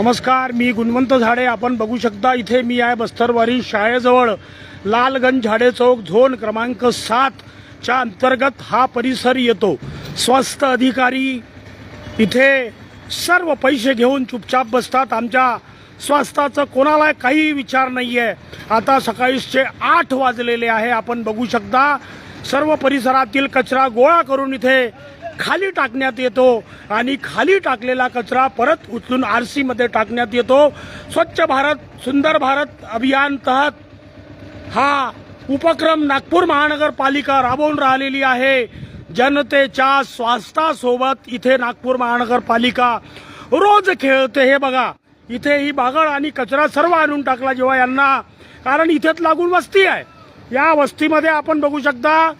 नमस्कार, मी गुणवंत झाडे. आपण बघू शकता इथे मी आहे बस्तरवारी शाळेजवळ लालगंज झाडे चौक झोन क्रमांक 7 च्या अंतर्गत हा परिसर येतो. स्वास्थ्य अधिकारी इथे सर्व पैसे घेऊन चुपचाप बसतात. आमच्या स्वास्थ्याचं कोणाला काही विचार नाही आहे. आता सकाळीचे 8 वाजलेले आहे. आपण बघू शकता सर्व परिसरातील कचरा गोळा करून इथे खाली टाकण्यात येतो आणि खाली टाकलेला कचरा परत उचलून आरसी मध्ये टाकण्यात येतो. स्वच्छ भारत सुंदर भारत अभियान तहत हा उपक्रम नागपूर महानगरपालिका राबवून राहिलेली आहे. जनतेच्या स्वास्थ्यासोबत इथे नागपूर महानगरपालिका रोज खेळते. हे बघा, इथे ही बागड आणि कचरा सर्व आणून टाकला जेव्हा यांना, कारण इथेच लागून वस्ती आहे. या वस्तीमध्ये आपण बघू शकता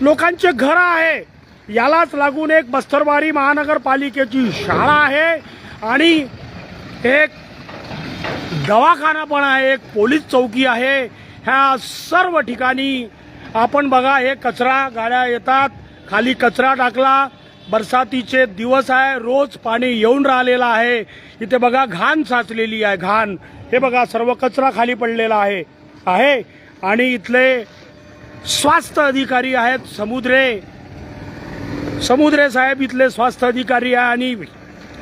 लोकांचे घर आहे. यालाच लागून एक बस्तरवारी महानगरपालिकेची शाळा आहे आणि एक दवाखाना पण आहे, एक पोलीस चौकी आहे. ह्या सर्व ठिकाणी आपण बघा हे कचरा गाड्या येतात, खाली कचरा टाकला. बरसातीचे दिवस आहे, रोज पाणी येऊन राहिलेला आहे. इथे बघा घाण साचलेली आहे, घाण. हे बघा सर्व कचरा खाली पडलेला आहे आणि इथले स्वास्थ्य अधिकारी आहेत समुद्रे साहेब इथले स्वास्थ्य अधिकारी आहे आणि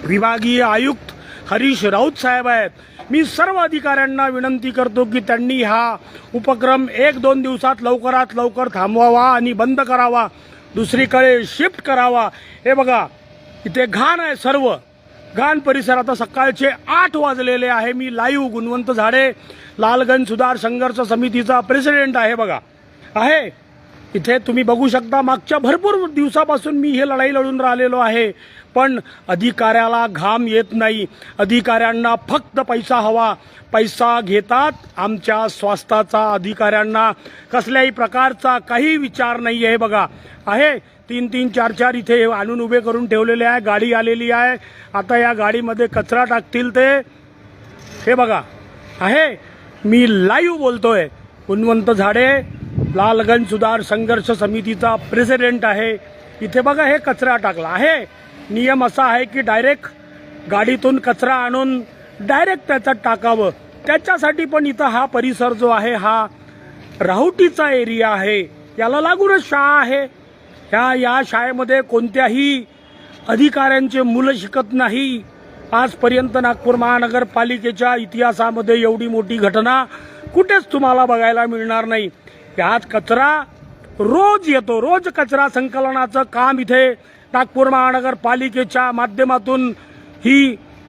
विभागीय आयुक्त हरीश राऊत साहेब आहेत. मी सर्व अधिकाऱ्यांना विनंती करतो की त्यांनी हा उपक्रम 1-2 दिवसात लवकरात लवकर थांबवावा आणि बंद करावा, दुसरीकडे शिफ्ट करावा. हे बघा इथे घाण आहे, सर्व घाण परिसर. आता सकाळचे 8 वाजलेले आहे. मी लाईव्ह गुणवंत झाडे लालगंज सुधार संघर्ष समितीचा प्रेसिडेंट आहे. बघा आहे इथे तुम्ही बघू शकता. मागच्या भरपूर दिवसापासून मी हे लढाई लढून राहिलेलो आहे, पण अधिकाऱ्याला घाम येत नाही. अधिकाऱ्यांना फक्त पैसा हवा, पैसा घेतात. आमच्या स्वास्थ्याचा अधिकाऱ्यांना कसल्याही प्रकारचा काही विचार नाही आहे. बघा आहे 3-3, 4-4 इथे आणून उभे करून ठेवलेले आहे. गाडी आलेली आहे, आता या गाडीमध्ये कचरा टाकतील ते. हे बघा आहे, मी लाईव्ह बोलतोय. गुणवंत झाडे लालगंज सुधार संघर्ष समितीचा प्रेसिडेंट आहे. इथे बघा हे कचरा टाकला आहे. नियम असा आहे की डायरेक्ट गाडीतून कचरा आणून डायरेक्ट त्याच्यात टाकावं. त्याच्यासाठी पण इथं हा परिसर जो आहे हा राहुटीचा एरिया आहे. याला लागूनच शाळा आहे. या शाळेमध्ये कोणत्याही अधिकाऱ्यांचे मुलं शिकत नाही. आजपर्यंत नागपूर महानगरपालिकेच्या इतिहासामध्ये एवढी मोठी घटना कुठेच तुम्हाला बघायला मिळणार नाही. यात कचरा रोज येतो. रोज कचरा संकलनाचं काम इथे नागपूर महानगरपालिकेच्या माध्यमातून ही